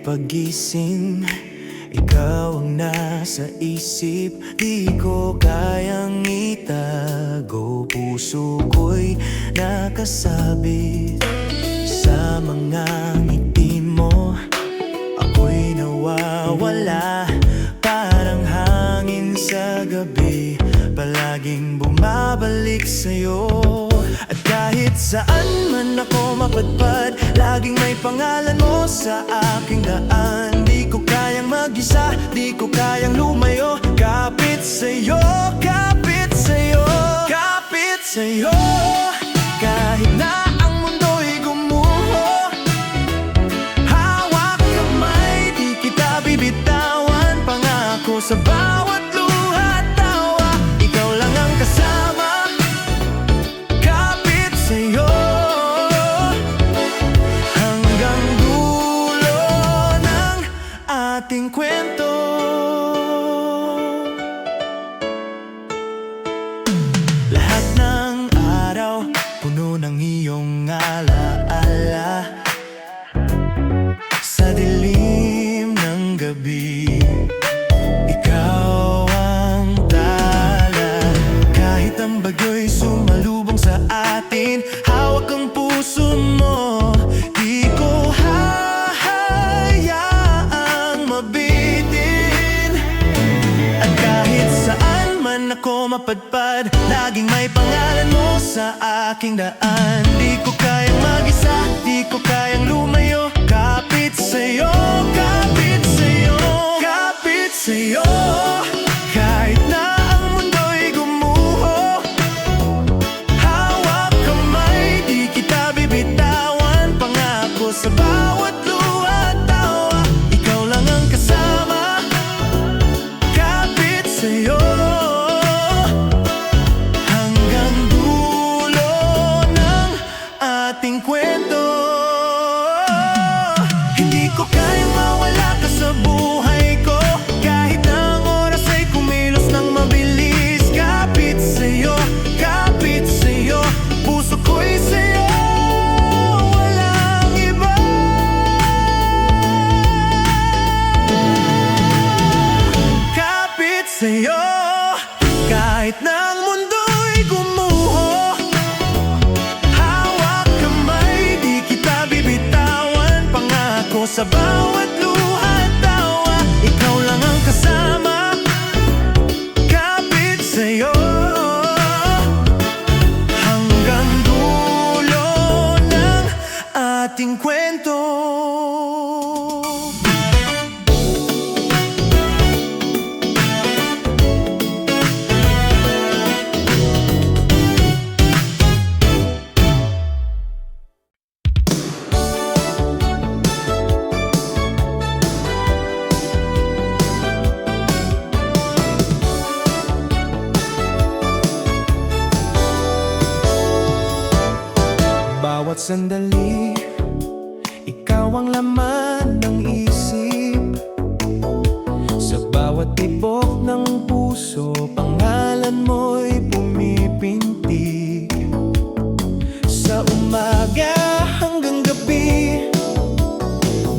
Pagising, ikaw ang nasa isip. Di ko kayang itago. Puso ko'y nakasabit sa mga ngiti mo. Ako'y nawawala, parang hangin sa gabi. Palaging bumabalik sa'yo. At kahit saan man ako mapadpad, laging may pangalan mo sa aking daan. Di ko kayang mag-isa, di ko kayang lumayo. Kapit sa'yo, kapit sa'yo, kapit sa'yo. Kahit na ang mundo'y gumuho, hawak kamay, di kita bibitawan. Pangako sa bawat luha at tawa, ikaw lang ang kasama. Kapit sa'yo hanggang dulo ng ating kwento. Lahat ng araw puno ng iyong alaala. Sa dilim ng gabi, ikaw ang tala. Kahit ang bagyo'y sumalubong sa atin, hawak ang puso mo. Di ko hahayaang mabitin. At kahit saan man ako mapadpad, laging may pangalan mo sa aking daan. Di ko kayang mag-isa, di ko kayang lumayo. Kapit sa'yo, kapit sa'yo, kapit sa'yo. Kahit na ang mundo'y gumuho, hawak kamay, di kita bibitawan. Pangako sa bawat luha at tawa, ikaw lang ang kasama. Kapit sa'yo hanggang dulo ng ating kwento. Hindi ko kayang mawala ka sa buhay ko, kahit na ang oras ay kumilos ng mabilis. Kapit sa'yo, kapit sa'yo, puso ko'y sa'yo, walang iba. Kapit sa'yo, kahit na ang mundo'y gumuho, hawak kamay, di kita bibitawan. Pangako sa bawat luha at tawa, ikaw lang ang kasama. Kapit sa'yo hanggang dulo ng ating kwento. Bawat sandali, ikaw ang laman ng isip. Sa bawat tibok ng puso, pangalan mo'y pumipintig. Sa umaga hanggang gabi,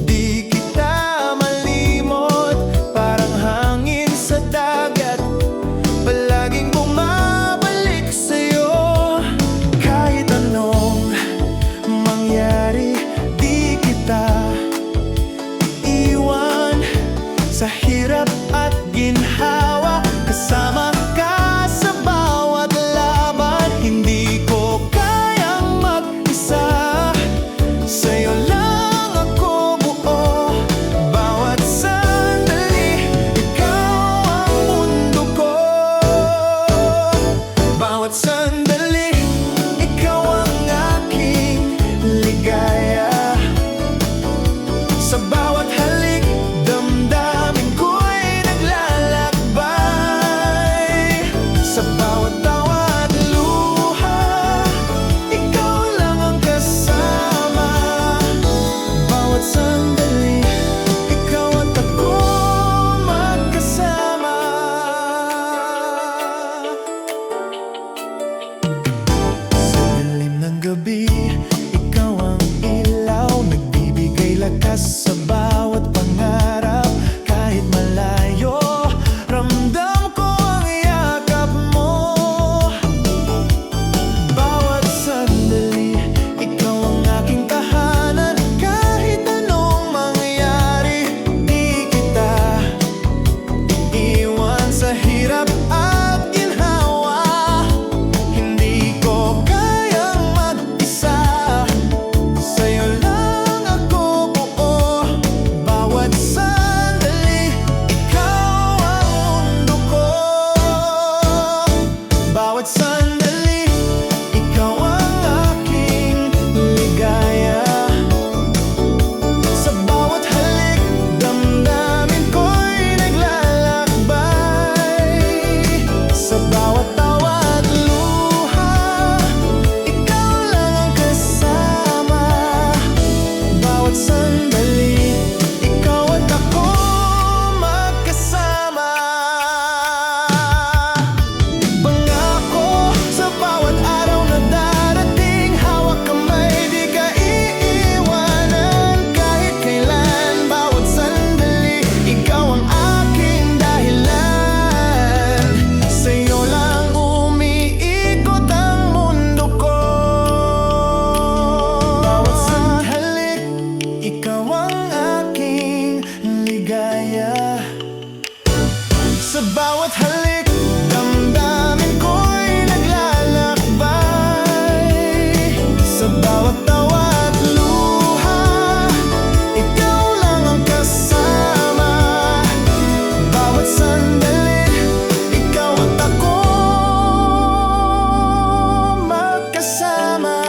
di kita malimot. Parang hangin sa dagat, palaging bumabalik sa'yo. Kahit anong mangyari, sa bawat pangarap. Kahit malayo, ramdam ko ang yakap mo. Bawat sandali, ikaw ang aking tahanan. Kahit anong mangyari, di kita iiwan sa hirap at ginhawa. Hindi ko kayang mag-isa, sa'yo lang ako buo. Bawat sandali, ikaw ang mundo ko. Bawat sandali, ikaw ang aking ligaya. Sa bawat halik, damdamin ko'y naglalakbay. Sa bawat tawa at luha, ikaw lang ang kasama. Bawat sandali, ikaw at ako magkasama. Pangako sa bawat araw na darating, hawak kamay, di ka iiwanan kahit kailan. Bawat sandali, ikaw ang aking dahilan. Sa'yo lang umiikot ang mundo ko. Bawat sandali, ikaw ang aking ligaya. Sa bawat halik, damdamin ko'y naglalakbay. Sa bawat tawa at luha, ikaw lang ang kasama. Bawat sandali, ikaw at ako magkasama.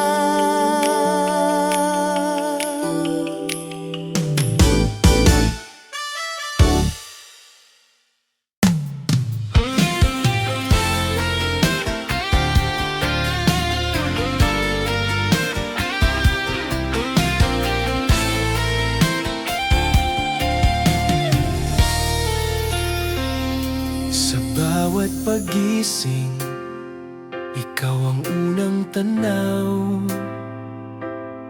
Sa bawat pagising, ikaw ang unang tanaw.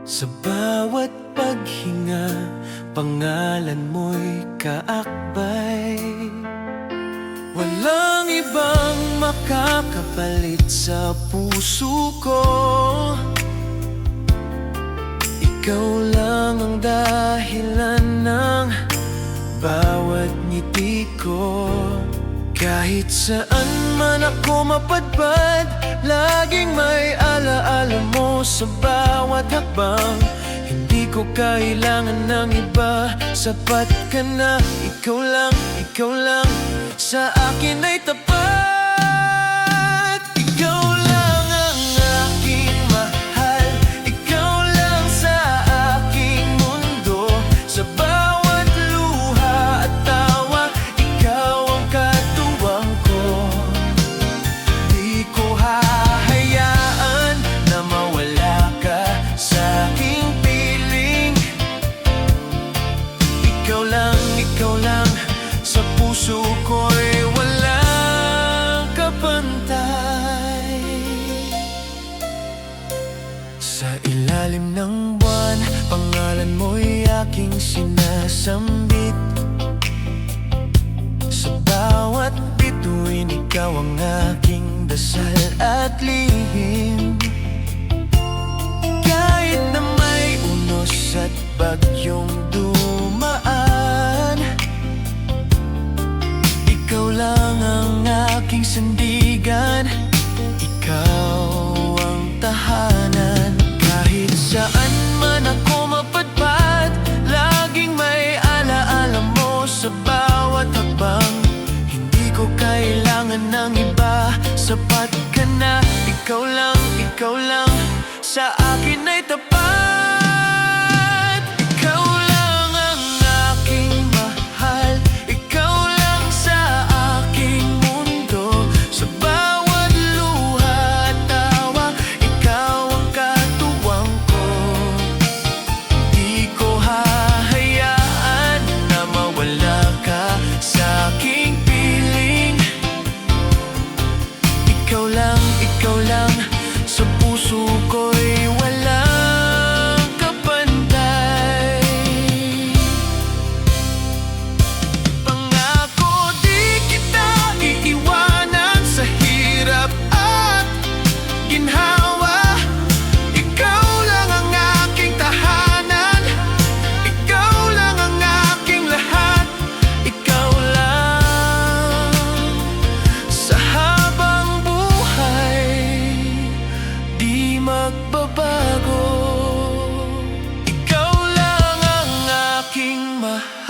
Sa bawat paghinga, pangalan mo'y kaakbay. Walang ibang makakapalit sa puso ko. Ikaw lang ang dahilan ng bawat ngiti ko. Kahit saan man ako mapadpad, laging may alaala mo sa bawat hakbang. Hindi ko kailangan ng iba, sapat ka na. Ikaw lang, sa akin ay tapat. Ikaw lang ang aking mahal, ikaw lang sa aking mundo. Sa bawat luha at tawa, ikaw ang katuwang ko. Di ko hahayaan na mawala ka sa aking piling. Ikaw lang, sa puso ko'y walang kapantay. Sa ilalim ng buwan, pangalan mo'y aking sinasambit. Sa bawat bituin, ikaw ang aking dasal at lihim. Kahit na may unos at bagyong dumaan, ikaw lang ang aking sandigan. Ikaw ang tahanan. Kahit saan man ako mapadpad, laging may alaala mo sa bawat hakbang. Hindi ko kailangan ng iba, sapat ka na. Ikaw lang, sa akin ay tapat. Ikaw lang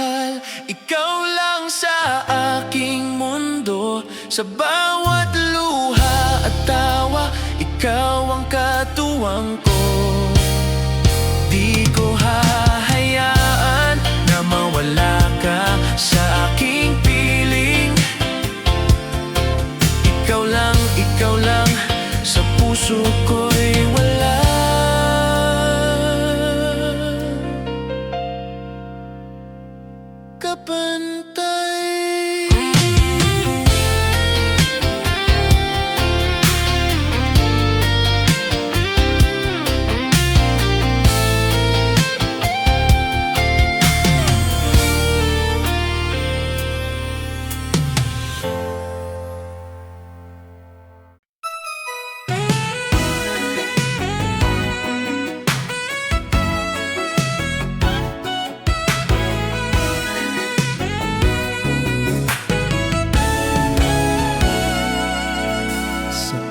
mahal. Ikaw lang sa aking mundo, sa bawat luha at tawa, ikaw ang katuwang ko. Di ko hahayaan na mawala ka sa aking piling. Ikaw lang, sa puso ko'y wala kapantay.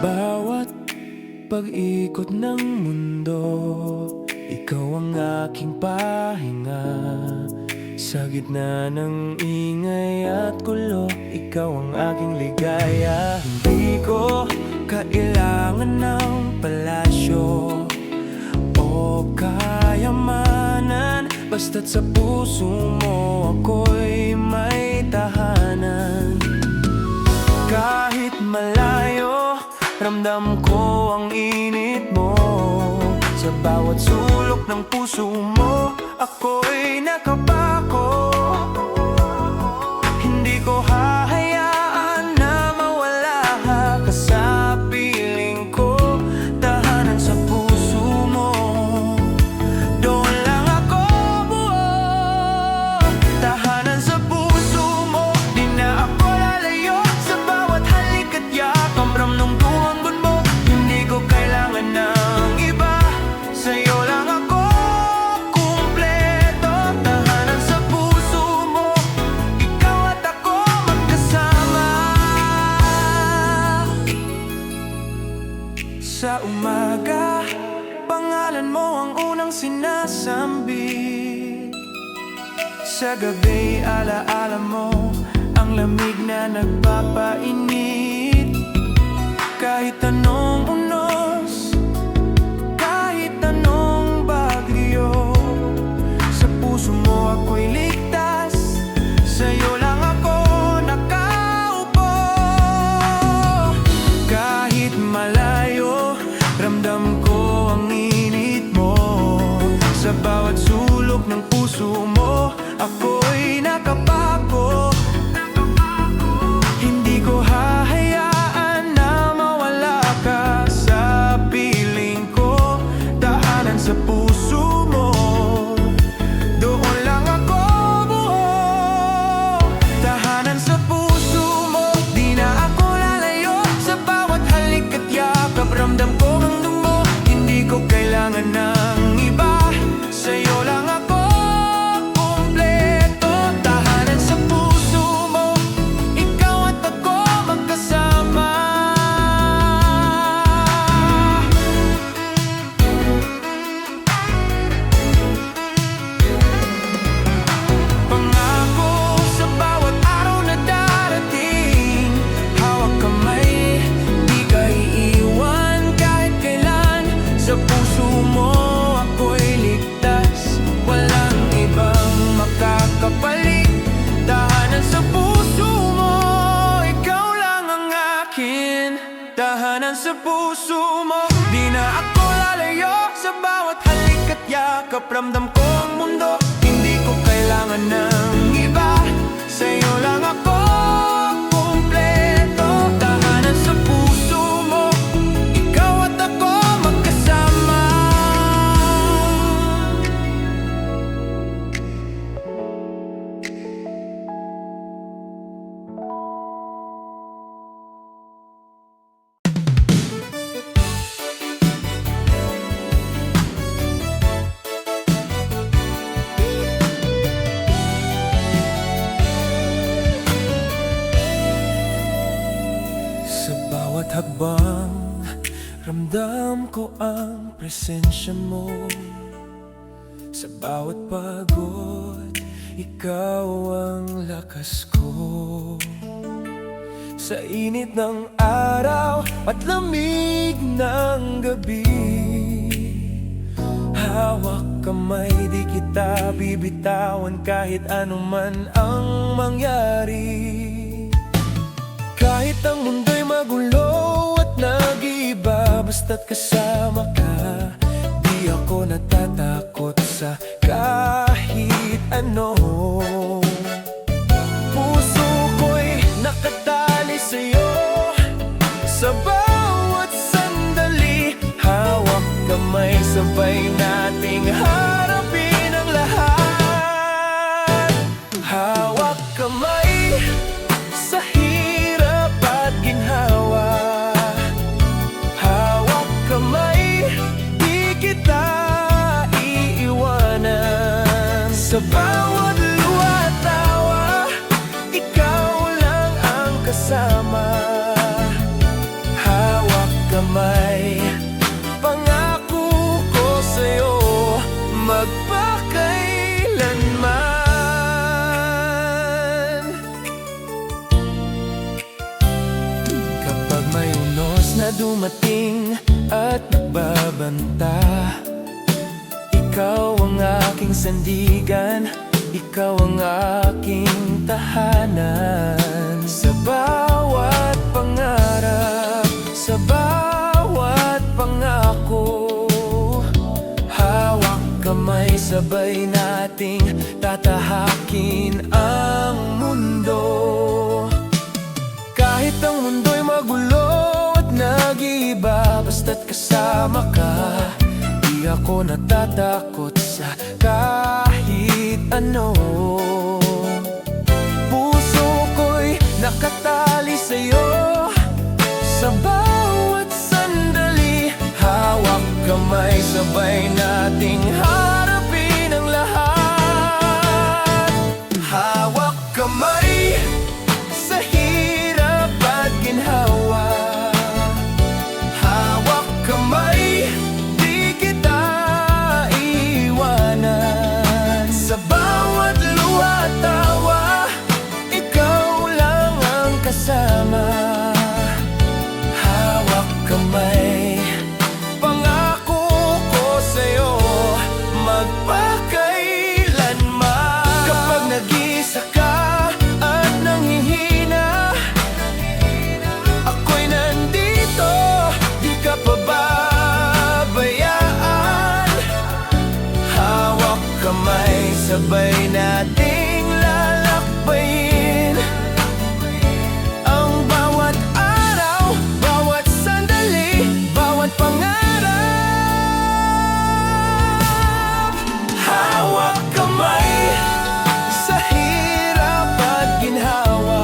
Bawat pag-ikot ng mundo, ikaw ang aking pahinga. Sa gitna ng ingay at gulo, ikaw ang aking ligaya. Hindi ko kailangan ng palasyo o kayamanan, basta't sa puso mo ako'y may tahanan. Kahit malayo, ramdam ko ang init mo. Sa bawat sulok ng puso mo, ako'y nakapako. Hindi ko hahayaan na mawala ka sa piling ko. Tahanan sa puso mo, doon lang ako buo. Tahanan sa puso mo, di na ako lalayo. Sa bawat halik at yakam, ramdam ko ang gun mo. Hindi ko kailangan ng iba, sa'yo lang ako kumpleto. Tahanan sa puso mo, ikaw at ako magkasama. Sa umaga, pangalan mo ang unang sinasambit. Sa gabi, alaala mo ang lamig na nagpapainit. Kahit anong unos, kahit anong bagyo, sa puso mo ako'y ligtas. Sa'yo lang ako nakaupo. Kahit malayo, ramdam ko ang init mo. Sa bawat sulok ng puso mo, ako'y nakapako. Hindi ko hahayaan na mawala ka sa piling ko. Tahanan sa puso mo, doon lang ako buo. Tahanan sa puso mo, di na ako lalayo. Sa bawat halik at yakap, ramdam ko ang dumo. Hindi ko kailangan ng iba, sa'yo lang ako kumpleto. Tahanan sa puso mo, ikaw at ako magkasama. Pangako sa bawat araw na darating, hawak kamay, di ka iiwan kahit kailan. Sa puso mo ako'y ligtas, walang ibang makakapalit. Tahanan sa puso mo, ikaw lang ang akin. Tahanan sa puso mo, di na ako lalayo. Sa bawat halik at yakap, ramdam ko ang mundo. Hindi ko kailangan ng iba, sa'yo lang ako kumpleto. Tahanan sa puso mo, ikaw at ako magkasama. Hakbang, ramdam ko ang presensya mo. Sa bawat pagod, ikaw ang lakas ko. Sa init ng araw at lamig ng gabi, hawak kamay, di kita bibitawan kahit anuman ang mangyari. Kahit ang mundo'y magulo at nag-iiba, basta't kasama ka, di ako natatakot sa kahit ano. Puso ko'y nakatali sa'yo, sa bawat sandali. Hawak kamay, sabay nating harapin ang lahat. Hawak kamay sa hirap at ginhawa. Hawak kamay, di kita iiwanan. Sa bawat luha at tawa, ikaw lang ang kasama. Hawak kamay, pangako ko sa'yo, magpakailanman. Kapag may unos na dumating at nagbabanta, ikaw ang aking sandigan, ikaw ang aking tahanan. Sa bawat pangarap, sa bawat pangako, hawak kamay, sabay nating tatahakin ang mundo. Kahit ang mundo'y magulo at nag-iiba, basta't kasama ka, di ako natatakot sa kahit ano. Puso ko'y nakatali sa'yo, sa bawat sandali. Hawak kamay, sabay nating harapin ang lahat. Hawak kamay sa hirap at ginhawa. Hawak kamay, di kita iiwanan. Sa bawat luha at tawa, ikaw lang ang kasama. Hawak kamay, pangako ko sa'yo, magpakailanman. Kapag nag-iisa ka at nanghihina, ako'y nandito, di ka pababayaan. Hawak kamay, sabay nating lalakbayin ang bawat araw, bawat sandali, bawat pangarap. Hawak kamay sa hirap at ginhawa.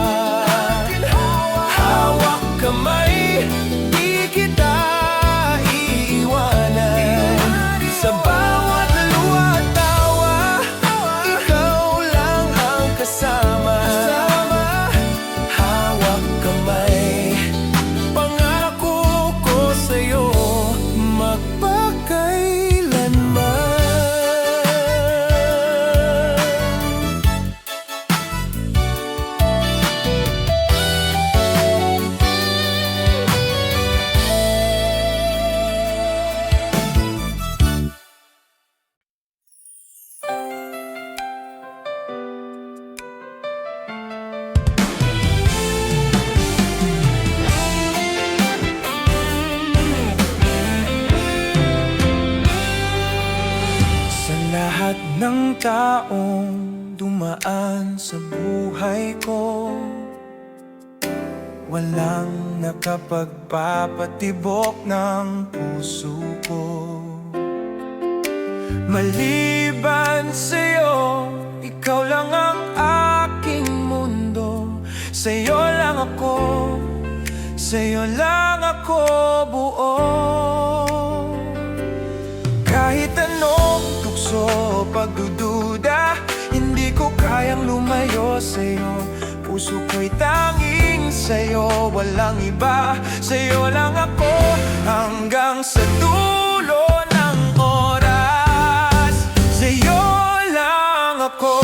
Hawak kamay, di kita iiwanan. Sa bawat luha at tawa, ikaw lang ang kasama. Hawak kamay, pangako ko sa'yo, magpakailanman. Sa lahat ng taong dumaan sa buhay ko, walang nakapagpapatibok ng puso ko. Maliban sa'yo, ikaw lang ang aking mundo. Sa'yo lang ako, sa'yo lang ako buo. Kahit anong tukso, pagdududa, hindi ko kayang lumayo sa'yo. Puso ko'y tanging sa'yo, walang iba. Sa'yo lang ako hanggang sa dulo ng oras. Sa'yo lang ako.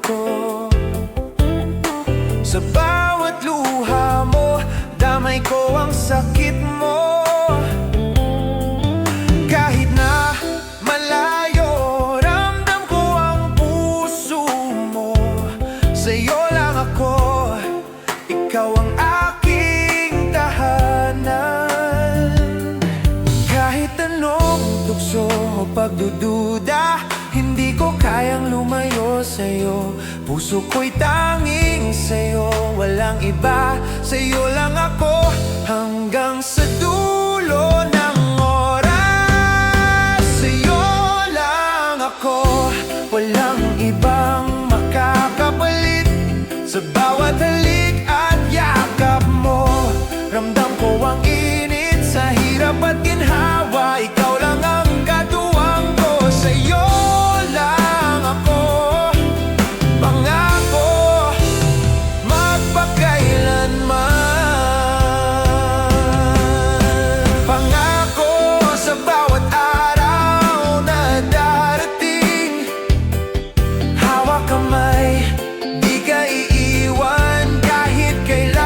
ko. Sa bawat luha mo, damay ko ang sakit mo. Kahit na malayo, ramdam ko ang puso mo. Sa'yo lang ako, ikaw ang aking tahanan. Kahit anong tukso o pagdududa, hindi ko kayang lumayo sa'yo. Puso ko'y tanging sa'yo, walang iba. Sa'yo lang ako, hanggang sa dulo ng oras. Sa'yo lang ako, walang ibang makakapalit. Sa bawat halik at yakap mo, ramdam ko ang init sa hirap at ginhawa. Ikaw lang ang katuwang ko. Sa'yo lang ako, pangako, magpakailanman. Pangako sa bawat araw na darating. Hawak kamay, di ka iiwan kahit kailan.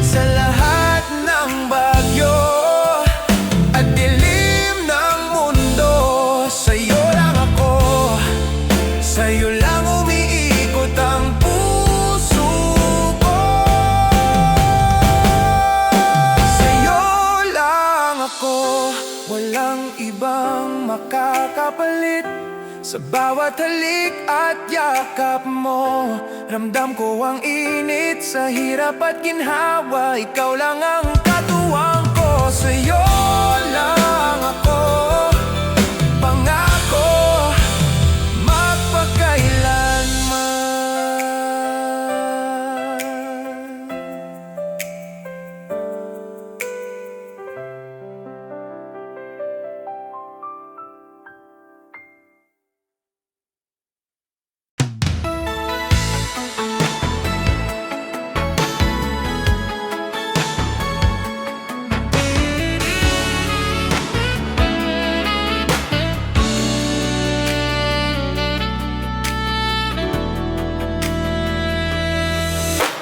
Sa lahat ng bagyo at dilim ng mundo, sa'yo lang ako, sa'yo lang umiikot ang puso ko. Sa'yo lang ako, walang ibang makakapalit. Sa bawat halik at yakap mo, ramdam ko ang init sa hirap at ginhawa. Ikaw lang ang katuwang ko. Sa'yo lang ako, pangako, magpakailanman.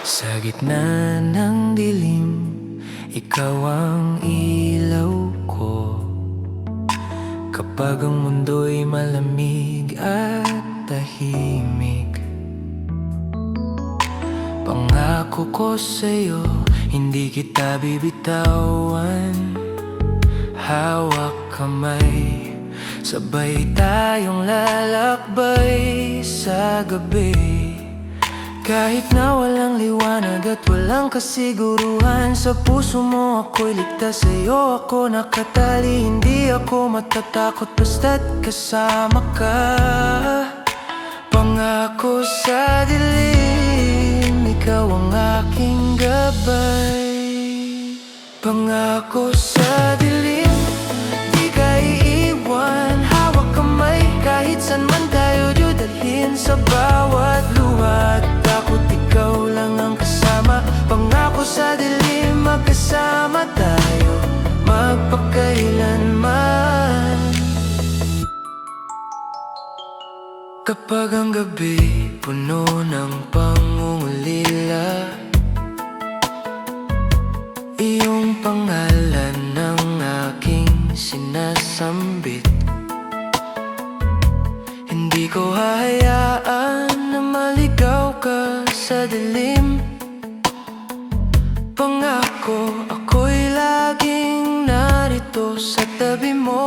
Sa gitna ng dilim, ikaw ang ilaw ko. Kapag ang mundo'y malamig at tahimik, pangako ko sa'yo, hindi kita bibitawan. Hawak kamay, sabay tayong lalakbay sa gabi. Kahit na walang liwanag at walang kasiguruhan, sa puso mo ako'y ligtas, sa'yo ako nakatali. Hindi ako matatakot basta't kasama ka. Pangako sa dilim, ikaw ang aking gabay. Pangako sa dilim, di ka iiwan. Hawak kamay, kahit saan man tayo dudalhin. Sa bawat luha at takot, ikaw lang ang kasama. Pangako sa dilim, magkasama tayo, magpakailanman. Kapag ang gabi puno ng pangungulila, iyong pangalan ang aking sinasambit. Hindi ko hahayaan na maligaw ka sa dilim. Pangako, ako'y laging narito sa tabi mo.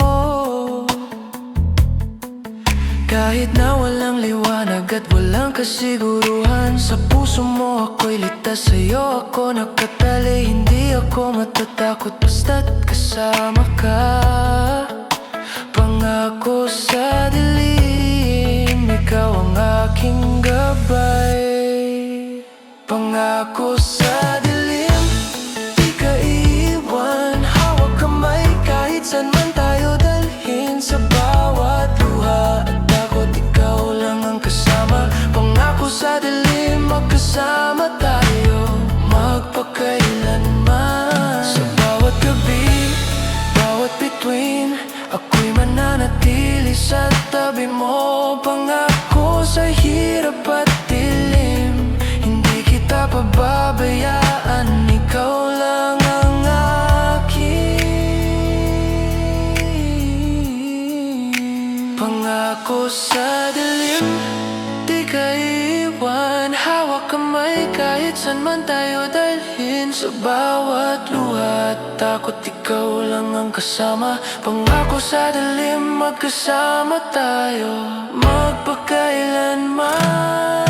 Kahit na walang liwanag at walang kasiguruhan, sa puso mo ako'y ligtas, sa'yo ako nakatali. Hindi ako matatakot basta't kasama ka. Pangako sa dilim, ikaw ang aking gabay. Pangako sa dilim, di ka iiwan. Hawak kamay, kahit saan man tayo dalhin. Sa bawat luha at takot, ikaw lang ang kasama. Pangako sa dilim, magkasama tayo, magpakailanman. Sa bawat gabi, bawat bituin, ako'y mananatili sa tabi mo. Pangako Pangako sa dilim, di ka iwan. Hawak kamay kahit saan man tayo dalhin. Sa bawat luha at takot, ikaw lang ang kasama. Pangako sa dilim, magkasama tayo magpakailanman.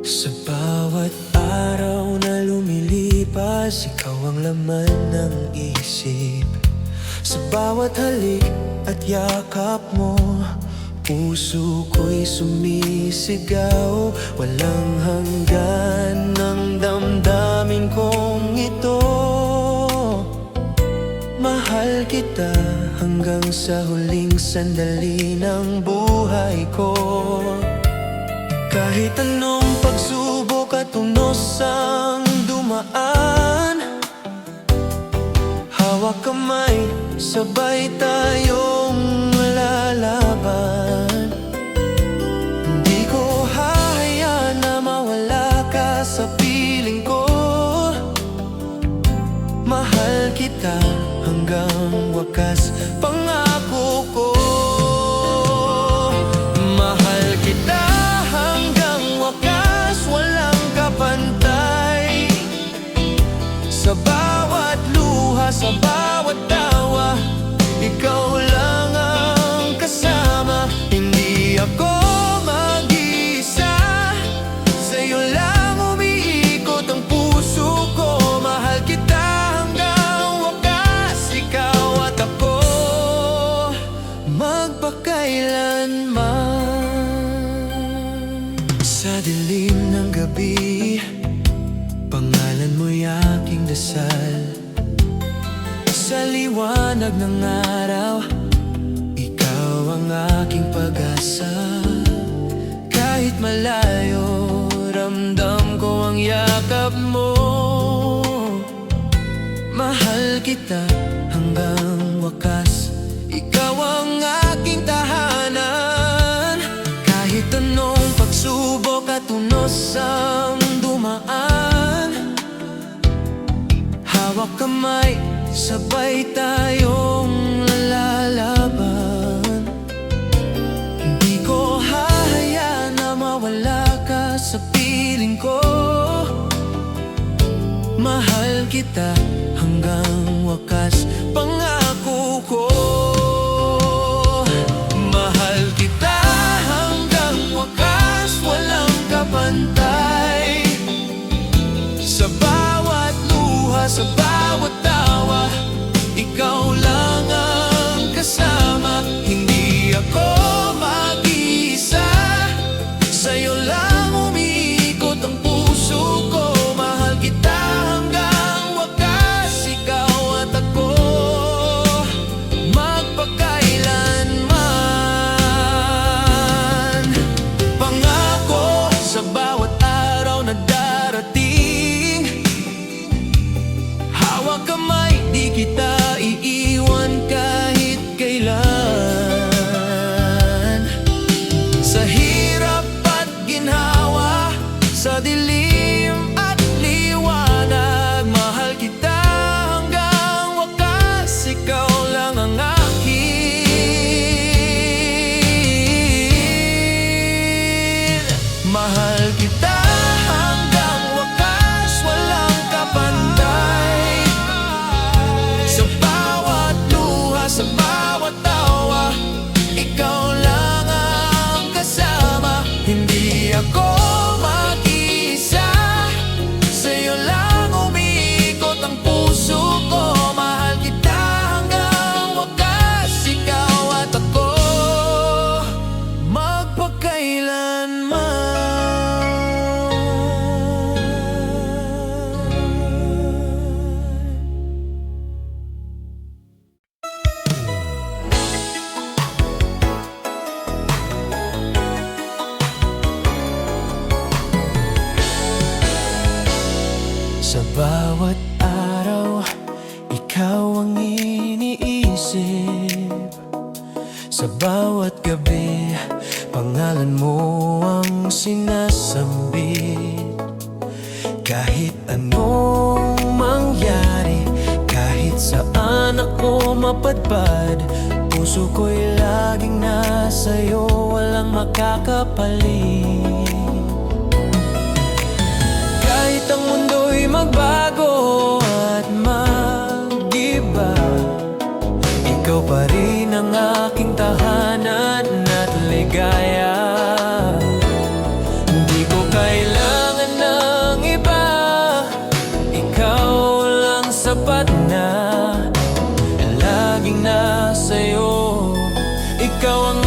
Sa bawat araw na lumilipas, ikaw ang laman ng isip. Sa bawat halik at yakap mo, puso ko'y sumisigaw. Walang hanggan ng damdamin kong ito. Mahal kita hanggang sa huling sandali ng buhay ko. Kahit anong pagsubok at unos ang dumaan, hawak kamay, sabay tayong lalaban. Hindi ko hahayaan na mawala ka sa piling ko. Mahal kita hanggang wakas, pangako ko. Mahal kita hanggang wakas, walang kapantay. Sa bawat luha, sa bawat tawa, ikaw lang ang kasama. Hindi ako mag-isa, sa'yo lang umiikot ang puso ko. Mahal kita hanggang wakas, ikaw at ako magpakailanman. Sa dilim ng gabi, pangalan mo'y aking dasal. Sa liwanag ng araw, ikaw ang aking pag-asa. Kahit malayo, ramdam ko ang yakap mo. Mahal kita hanggang wakas, ikaw ang aking tahanan. Kahit anong pagsubok at unos ang dumaan, hawak kamay, sabay tayong lalaban. Hindi ko hahayaan na mawala ka sa piling ko. Mahal kita hanggang wakas, pangako ko. Mahal kita hanggang wakas, walang kapantay. Sa bawat luha, sa bawat tawa, ikaw lang ang kasama. Hindi ako mag-isa, sa'yo lang umiikot ang puso ko. Mahal kita hanggang wakas, ikaw at ako magpakailanman. Pangako sa bawat araw na darating, Sa bawat gabi, pangalan mo ang sinasambit. Kahit anong mangyari, kahit saan ako mapadpad, puso ko'y laging nasa'yo, walang makakapalit. Kahit ang mundo'y magbago at mag-iba, ikaw pa rin ang aking tahanan at ligaya. Hindi ko kailangan ng iba, ikaw lang sapat na. Laging nasa'yo, ikaw ang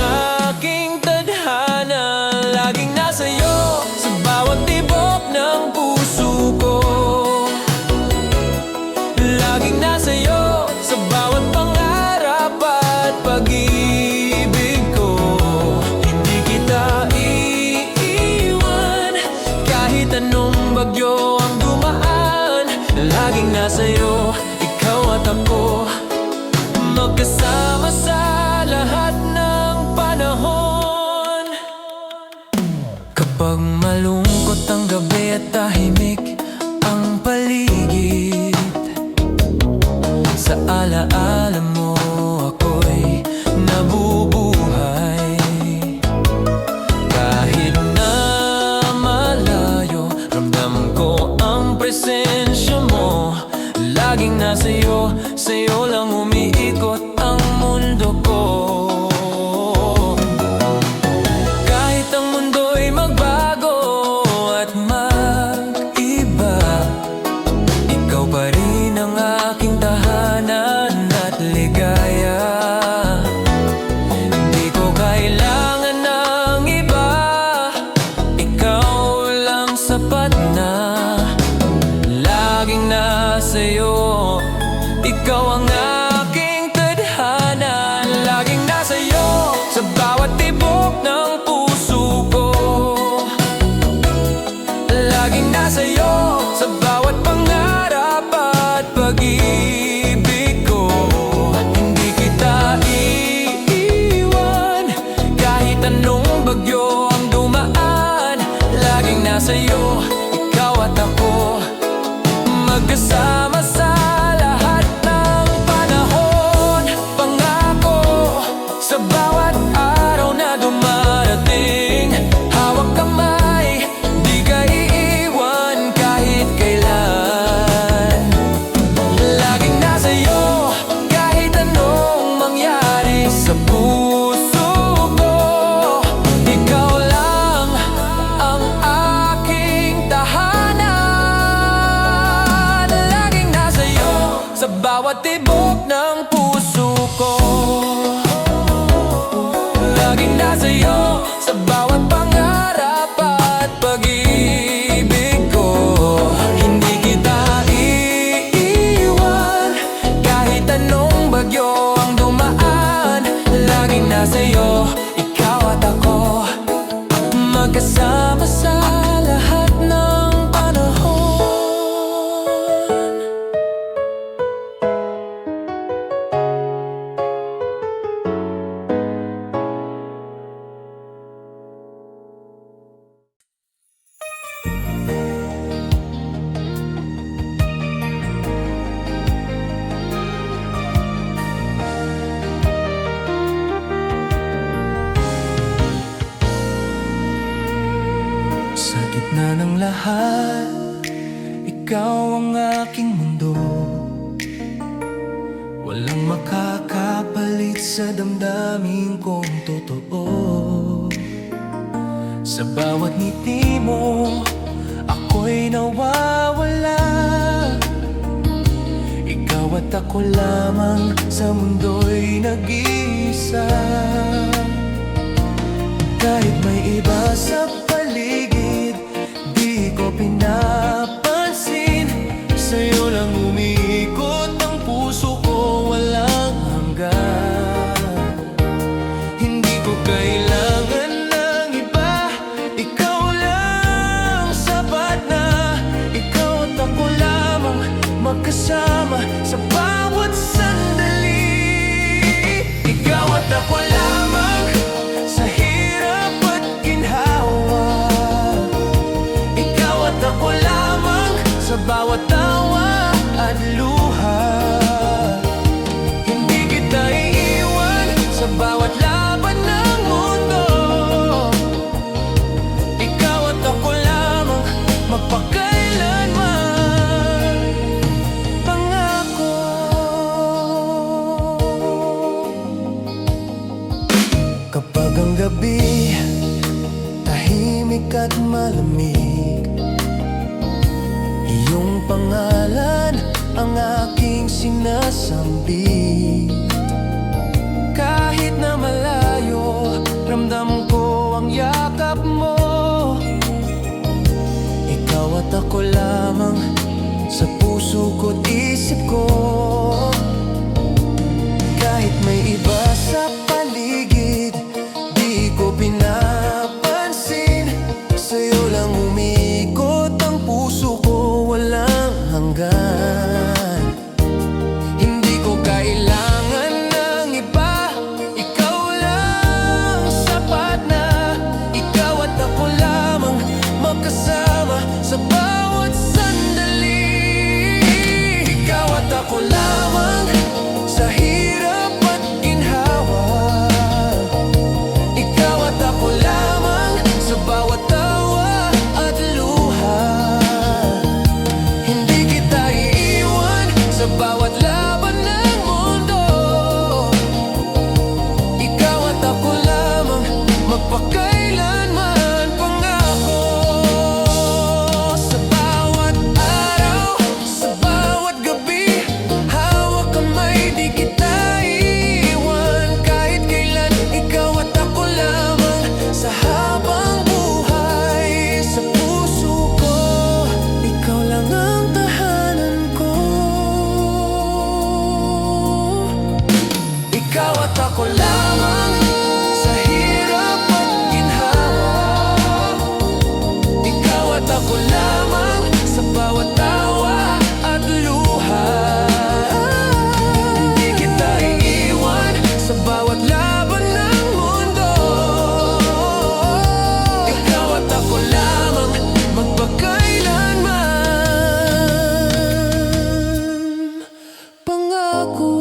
aking tadhana. Laging nasa'yo, sa bawat tibok ng puso ko. Laging nasa'yo, sa bawat pangarap at pag-ibig ko. Hindi kita iiwan, kahit anong bagyo ang dumaan. Laging nasa'yo, ikaw at ako, magkasama sa lahat ng panahon. Kapag malungkot ang gabi at tahimik ang paligid, sa alaala mo ako'y nabubuhay. Kahit na malayo, ramdam ko ang presensya mo. Laging nasa'yo, sa'yo lang umiikot ang mundo ko. Kahit ang mundo'y magbago at mag-iba, ikaw pa rin ang aking tahanan at ligaya. Hindi ko kailangan ng iba, ikaw lang sapat na. Laging nasa'yo, ikaw ang aking tadhana. Laging nasa'yo, sa bawat tibok ng puso ko. Laging nasa'yo, sa bawat pangarap at pag-ibig ko. Hindi kita iiwan, kahit anong bagyo ang dumaan. Laging nasa'yo, ikaw at ako, magkasama sa lahat ng panahon. Pangako, sa bawat araw na dumarating, hawak kamay, di ka iiwan kahit kailan. Laging nasa'yo, kahit anong mangyari sa puso ko. Ikaw lang ang aking tahanan. Laging nasa'yo, sa bawat tibok ng puso ko. Laging nasa'yo, sa bawat pangarap at pag-ibig ko. Hindi kita iiwan, kahit anong bagyo ang dumaan. Laging nasa'yo, ikaw at ako, magkasama sa lahat ng panahon. Sa gitna ng lahat, ikaw ang aking mundo. Walang makakapalit sa damdamin kong totoo. Sa bawat ngiti mo, ako'y nawawala. Ikaw at ako lamang sa mundo'y nag-iisa. Kahit may iba sa paligid, di ko pinapansin. Sa'yo lang umiikot ang puso ko, walang hanggan. Hindi ko kailangan ng iba, ikaw lang sapat na. Ikaw at ako lamang, magkasama sa bawat sandali. Ikaw at ako lamang, ako lamang sa puso ko't isip ko. Kahit may iba sa paligid, di ko pinapansin. Sa'yo lang umikot ang puso ko, walang hanggan. Hindi ko kailangan ng iba, ikaw lang sapat na. Ikaw at ako lamang magkasama sa bawat sandali. Ikaw at ako lamang sa hirap at ginhawa. Ikaw at ako lamang sa bawat tawa at luha. Hindi kita iiwan sa bawat laban ng mundo. Ikaw at ako lamang magpakailanman, pangako. Sa bawat araw, sa bawat gabi, hawak kamay, di kita iiwan. Kahit kailan, ikaw at ako lamang sa habang buhay. Sa puso ko, ikaw lang ang tahanan ko. Ikaw at ako lamang sa hirap at ginhawa. Ikaw at ako lamang sa bawat tawa at luha. Hindi kita iiwan sa bawat laban ng mundo. Ikaw at ako lamang magpakailanman, pangako.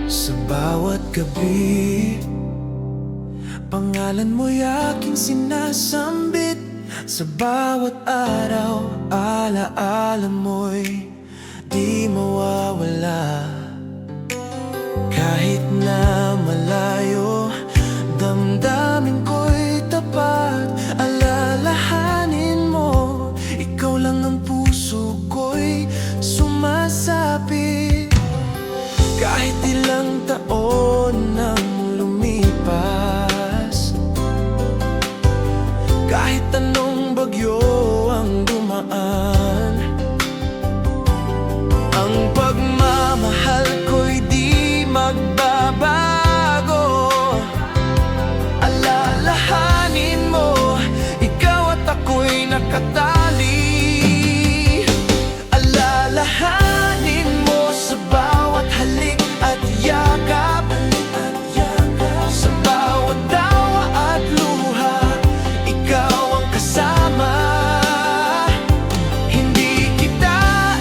Sa bawat gabi, pangalan mo'y aking sinasambit. Sa bawat araw, alaala mo'y di mawawala. Kahit na malayo, damdamin ko'y tapat. Alalahanin mo, ikaw lang ang puso ko'y sumasapit. Kahit ilang taon nang lumipas, kahit anong bagyo ang dumaan, ang pagmamahal ko'y di magbabago. Alalahanin mo, ikaw at ako'y nakatali. Alalahanin mo sa bawat halik at yakap, sa bawat tawa at luha. Ikaw ang kasama, hindi kita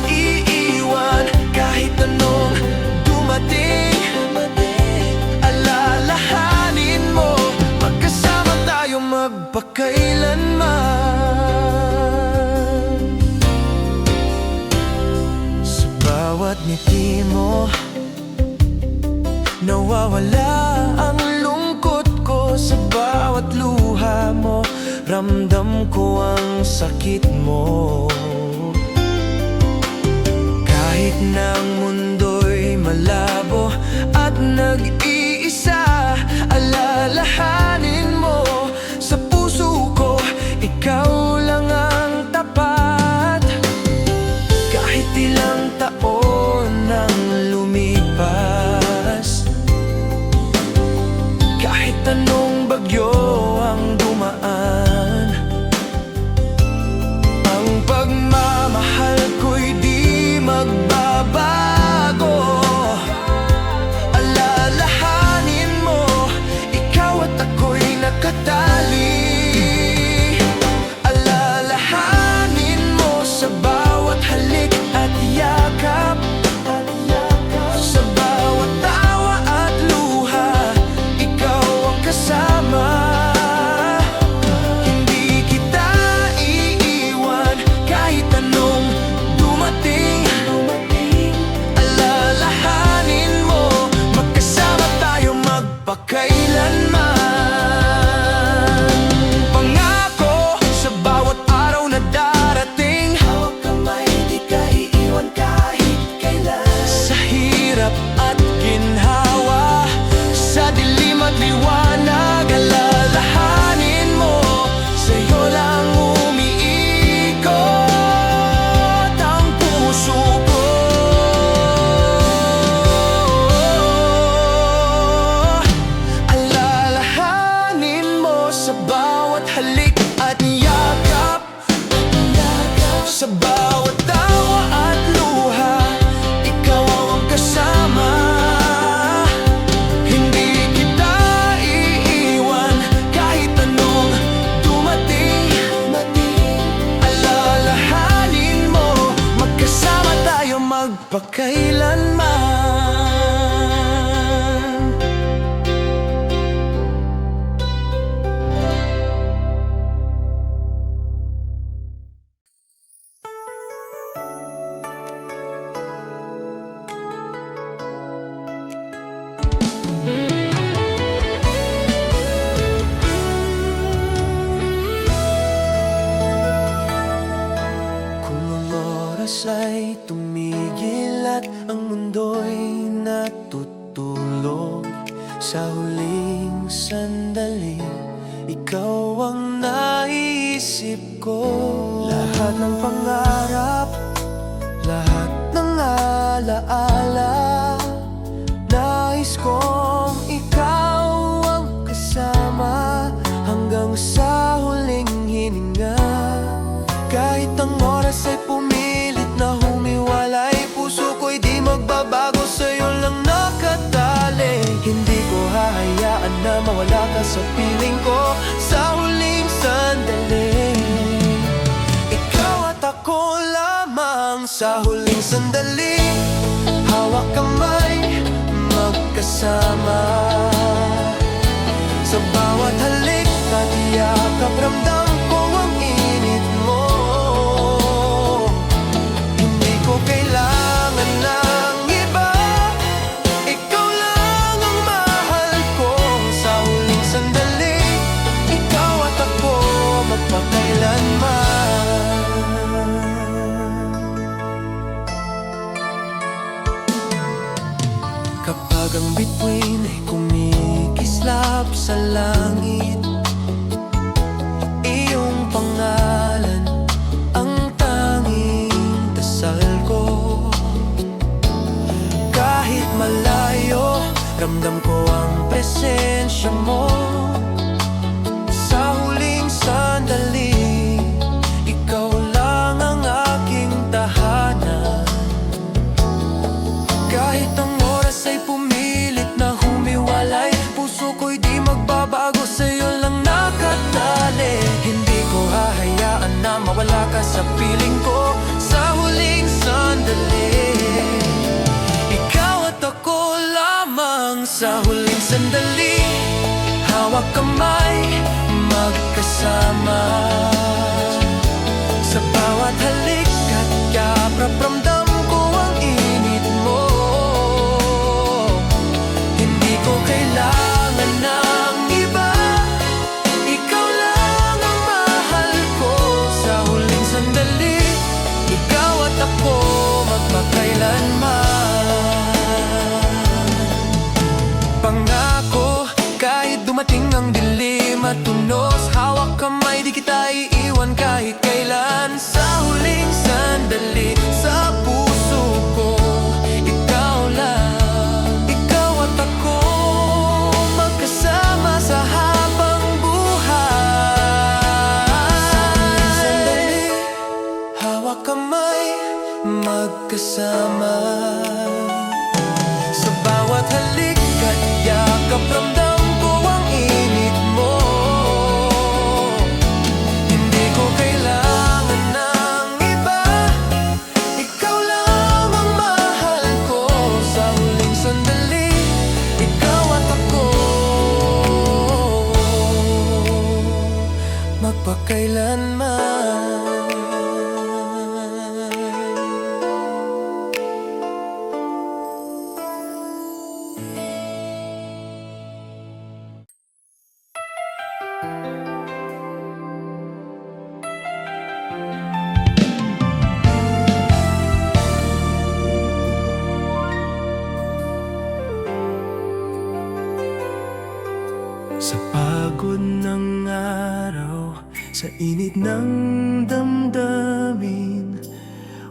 iiwan. Kahit anong dumating, alalahanin mo, magkasama tayo magpakailanman. Sa bawat ngiti mo, nawawala ang lungkot ko. Sa bawat luha mo, ramdam ko ang sakit mo. Kahit na ang mundo'y malabo at nag-iisa, alalahanin mo, sa puso ko, ikaw lang ang tapat. Kahit ilang taon nang lumipas, kahit anong bagyo ang dumaan, ang pagmamahal ko'y di magbabago. Alalahanin liwanag, alalahanin mo, sa'yo lang umiikot ang puso ko. Alalahanin mo sa bawat halik at yakap, sa bawat tawa at luha, ikaw ang kasama. Hindi kita iiwan kahit anong dumating. Alalahanin mo, magkasama tayo magpakailanman. Kung ang oras ay tumigil at ang mundo'y natutulog, sa huling sandali, ikaw ang naiisip ko. Lahat ng pangarap, lahat ng alaala, nais kong ikaw ang kasama hanggang sa huling hininga. Kahit ang oras ay pumilit na humiwalay, puso ko'y di magbabago, sa'yo lang nakatali. Hindi ko hahayaan na mawala ka sa piling ko sa huling sandali. Ikaw at ako lamang sa huling sandali, hawak kamay, magkasama. Sa bawat halik at yakap, ramdam ko ang init mo. Hindi ko kailangan ng iba, ikaw lang ang mahal ko. Sa huling sandali, ikaw at ako magpakailanman. Kapag ang bituin ay kumikislap sa langit, iyong pangalan ang tanging dasal ko. Kahit malayo, ramdam ko ang presensya mo. Sa huling sandali, ikaw lang ang aking tahanan. Kahit ang oras ay pumilit na humiwalay, puso ko'y di magbabago, sa'yo lang nakatali. Hindi ko hahayaan na mawala ka sa piling ko sa huling sandali. Ikaw at ako lamang sa huling sandali, hawak kamay, magkasama. Sa bawat halik at yakap, ramdam ko ang init mo. Hindi ko kailangan ng iba, ikaw lang ang mahal ko. Sa huling sandali, ikaw at ako magpakailanman. Pangako, kahit dumating ang dilim at tunos, hawak kamay, di kita iiwan kahit kailan. Sa huling sandali, sa puso ko, ikaw lang. Ikaw at ako, magkasama sa habang buhay. Sa huling sandali, hawak kamay, magkasama. Sa bawat halik at yakap, ramdam ko ang init mo. Hindi ko kailangan ng iba, ikaw lang ang mahal ko. Sa huling sandali, ikaw at ako magpakailanman. Sa pagod ng araw, sa init ng damdamin,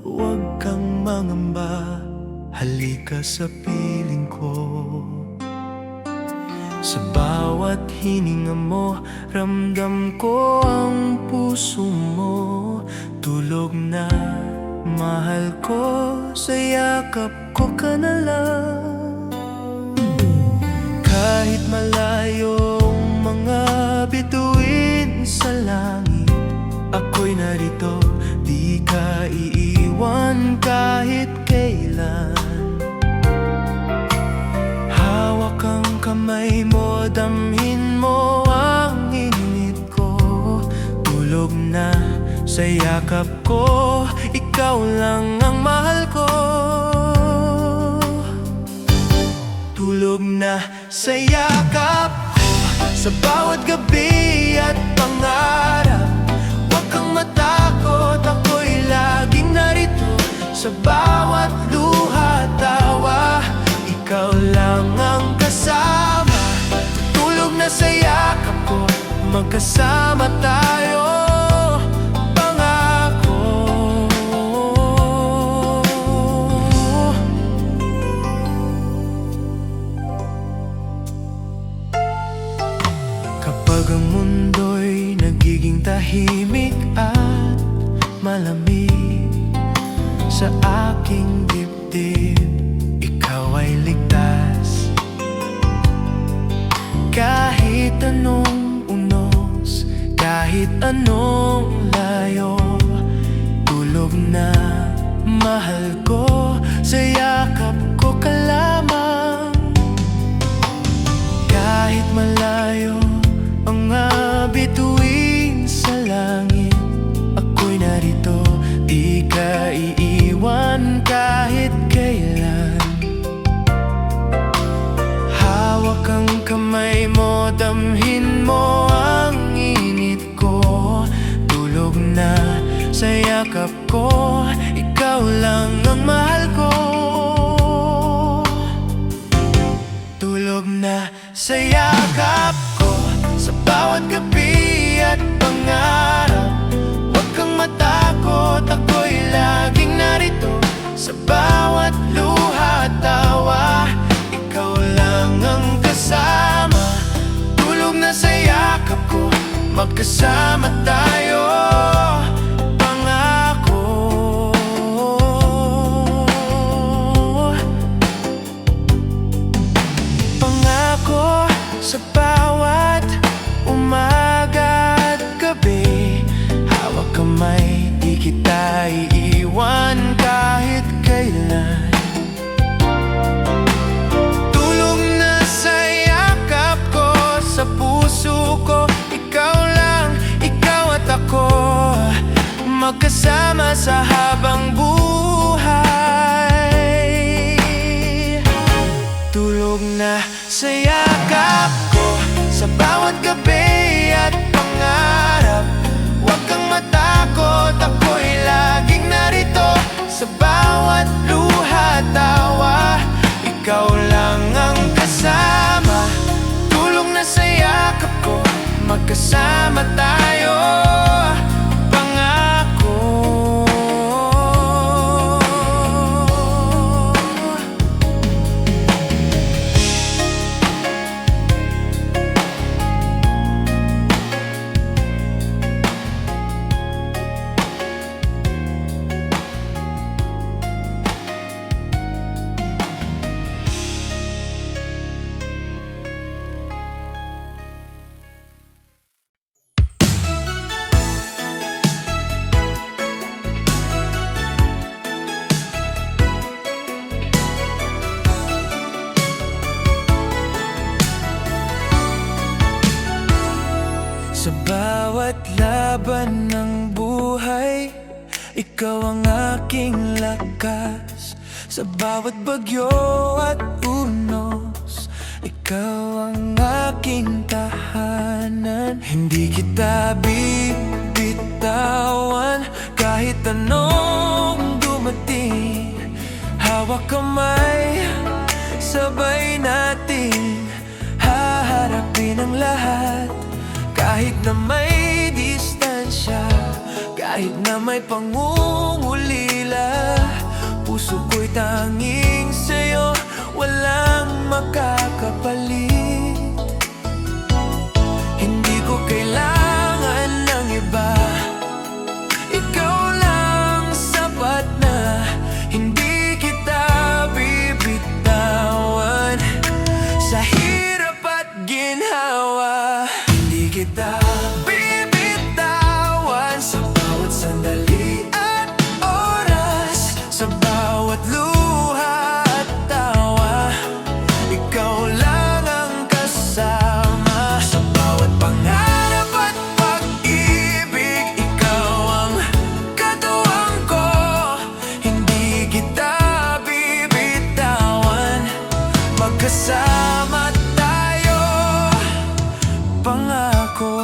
huwag kang mangamba, halika sa piling ko. Sa bawat hininga mo, ramdam ko ang puso mo. Tulog na, mahal ko, sa yakap ko ka na lang. Kahit malayo ang mga bituin sa langit, ako'y narito, di ka iiwan kahit kailan. Hawak ang kamay mo, damhin mo ang init ko. Tulog na, sa yakap ko, ikaw lang ang mahal ko. Tulog na, sa yakap ko, sa bawat gabi at pangarap. Huwag kang matakot, ako'y laging narito. Sa bawat luha at tawa, ikaw lang ang kasama. Tulog na, sa yakap ko, magkasama tayo. Kapag ang mundo'y nagiging tahimik at malamig, sa aking dibdib, ikaw ay ligtas. Kahit anong unos, kahit anong layo, tulog na, mahal ko, sa yakap ko ka lamang. Kahit malayo ang bituin sa langit, ako'y narito, di ka iiwan kahit kailan. Hawak ang kamay mo, damhin mo ang init ko. Tulog na, sa yakap ko, ikaw lang ang mahal ko. Tulog na, sa yakap ko, sa bawat gabi at pangarap. Huwag kang matakot, ako'y laging narito. Sa bawat luha at tawa, ikaw lang ang kasama. Tulog na, sa yakap ko, magkasama tayo. Pangako, pangako, sa bawat umaga at gabi, hawak kamay, di kita iiwan kahit kailan. Tulog na, sa yakap ko, sa puso ko, ikaw lang, ikaw at ako, magkasama sa habang buhay. Tulog na, sa yakap ko, sa bawat gabi at pangarap. Huwag kang matakot, ako'y laging narito. Sa bawat luha at tawa, ikaw lang ang kasama. Tulog na, sa yakap ko, magkasama tayo. Pangako. Sa bawat laban ng buhay, ikaw ang aking lakas. Sa bawat bagyo at unos, ikaw ang aking tahanan. Hindi kita bibitawan kahit anong dumating. Hawak kamay, sabay natin haharapin ang lahat. na may distansya, kahit na may pangungulila, puso ko'y tanging sa'yo, walang makakapalit. Hindi ko kailangan ng iba, ikaw lang sapat na. Hindi kita bibitawan sa hirap at ginhawa. Hindi kita bibitawan sa bawat sandali at oras, sa bawat luha at tawa. Ikaw lang ang kasama sa bawat pangarap at pag-ibig. Ikaw ang katuwang ko, hindi kita bibitawan. Magkasama tayo, pangako.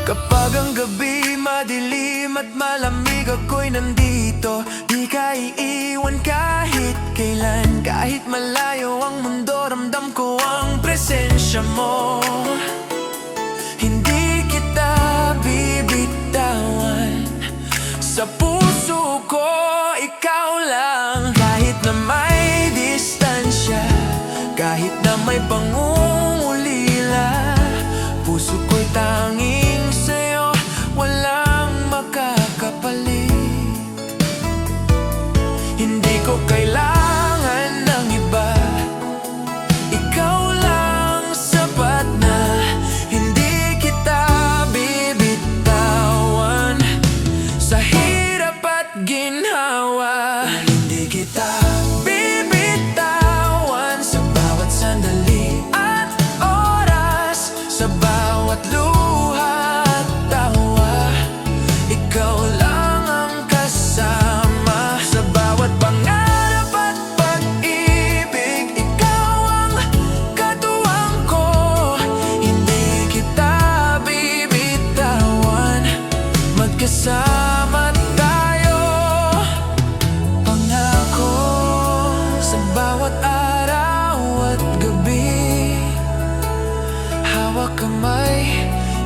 Kapag ang gabi madilim at malamig, ako'y nandito. Di ka iiwan kahit kailan, kahit malayo ang mundo, ramdam ko ang presensya mo. Hindi kita bibitawan sa puso ko, ikaw lang. Kahit na may distansya, kahit na may pangungulila, puso ko'y tanging sa'yo, walang makakapalit. Hindi ko kailangan ng iba, ikaw lang sapat na. Hindi kita bibitawan sa hirap at ginhawa. Hindi kita bibitawan sa bawat sandali at oras, sa bawat luha at tawa. Ikaw lang ang kasama sa bawat pangarap at pag-ibig. Ikaw ang katuwang ko, hindi kita bibitawan. Magkasama tayo, pangako. Sa bawat araw at gabi, hawak kamay,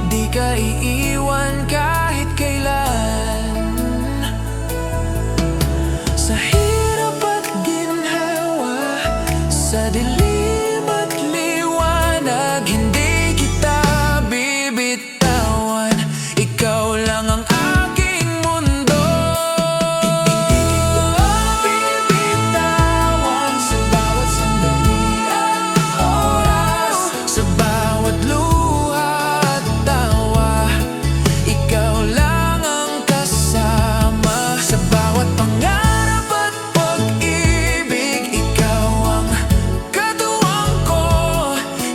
di ka iiwan kahit kailan. Sa hirap at ginhawa, sa dilim at liwanag, hindi kita bibitawan. Ikaw lang ang aking mundo. Hindi kita bibitawan sa bawat sandali at oras, sa bawat luha at tawa. Ikaw lang ang kasama sa bawat pangarap at pag-ibig. Ikaw ang katuwang ko,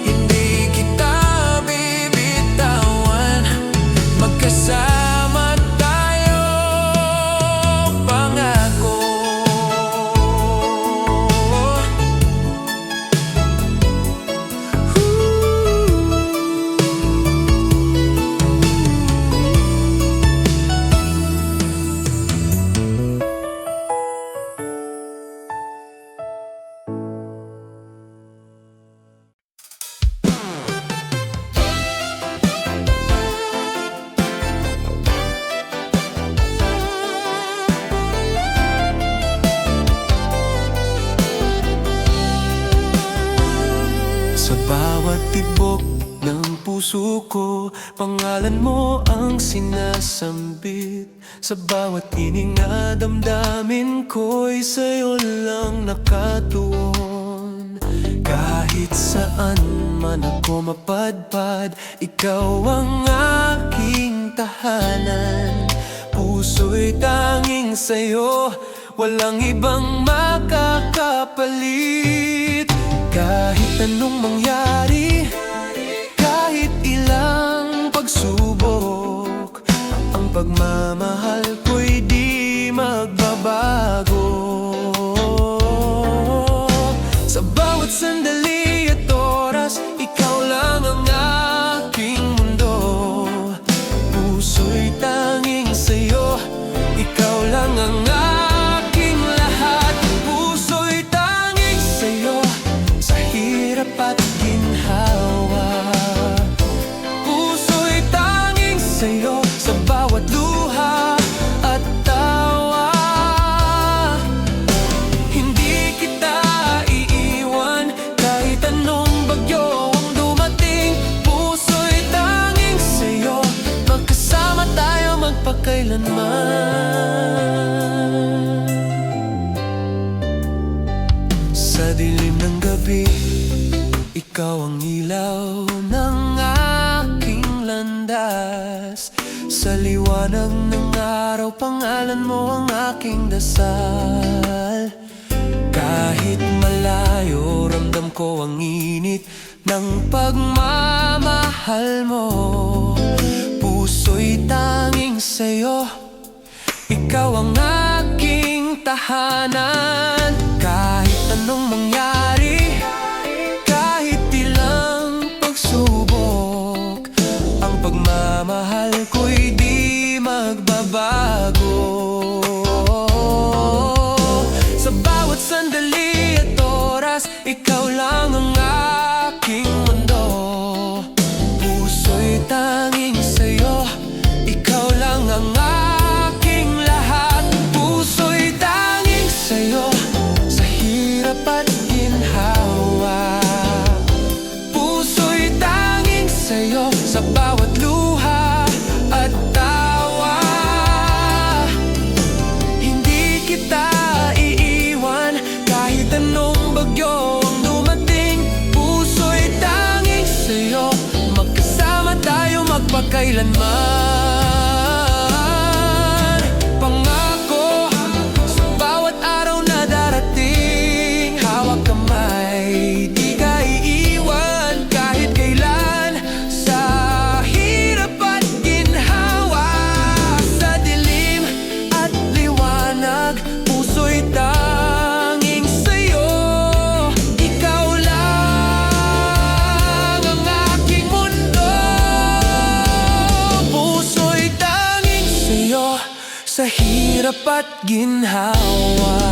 hindi kita bibitawan. Magkasama tayo, pangako. Sa bawat tibok ng puso ko, pangalan mo ang sinasambit. Sa bawat hininga, damdamin ko'y sa'yo lang nakatuon. Kahit saan man ako mapadpad, ikaw ang aking tahanan. Puso'y tanging sa'yo, walang ibang makakapalit. Kahit anong mangyari, kahit ilang pagsubok, ang pagmamahal ko'y di magbabago. Sa bawat sandali at oras, ikaw lang ang aking mundo. Puso'y tanging sa'yo, ikaw lang ang aking lahat. Puso'y tanging sa'yo, sa hirap at ginhawa. sa'yo sa bawat luha at tawa. Hindi kita iiwan kahit anong bagyo ang dumating. Puso'y tanging sa'yo, magkasama tayo magpakailanman. Sa dilim ng gabi, ikaw ang ilaw ng aking landas. Sa liwanag ng araw, pangalan mo ang aking dasal. Kahit malayo, ramdam ko ang init ng pagmamahal mo. Puso'y tanging sa'yo, ikaw ang aking tahanan. Kahit anong mangyari, kahit ilang pagsubok, ang pagmamahal ko'y di magbabago. Sa bawat sandali at oras, ikaw lang ang aking mundo. Puso'y tanging sa'yo, ikaw lang ang aking lahat. Puso'y tanging sa'yo, sa hirap at ginhawa. Puso'y tanging sa'yo, sa bawat luha at tawa. Hindi kita iiwan kahit anong bagyo ang dumating. Puso'y tanging sa'yo, magkasama tayo magpakailanman. Pangako, sa bawat araw na darating, hawak kamay, di ka iiwan kahit kailan. Sa hirap at ginhawa, sa dilim at liwanag, puso'y tanging sa'yo, ikaw lang ang aking mundo. Puso'y tanging sa'yo, sa hirap at ginhawa.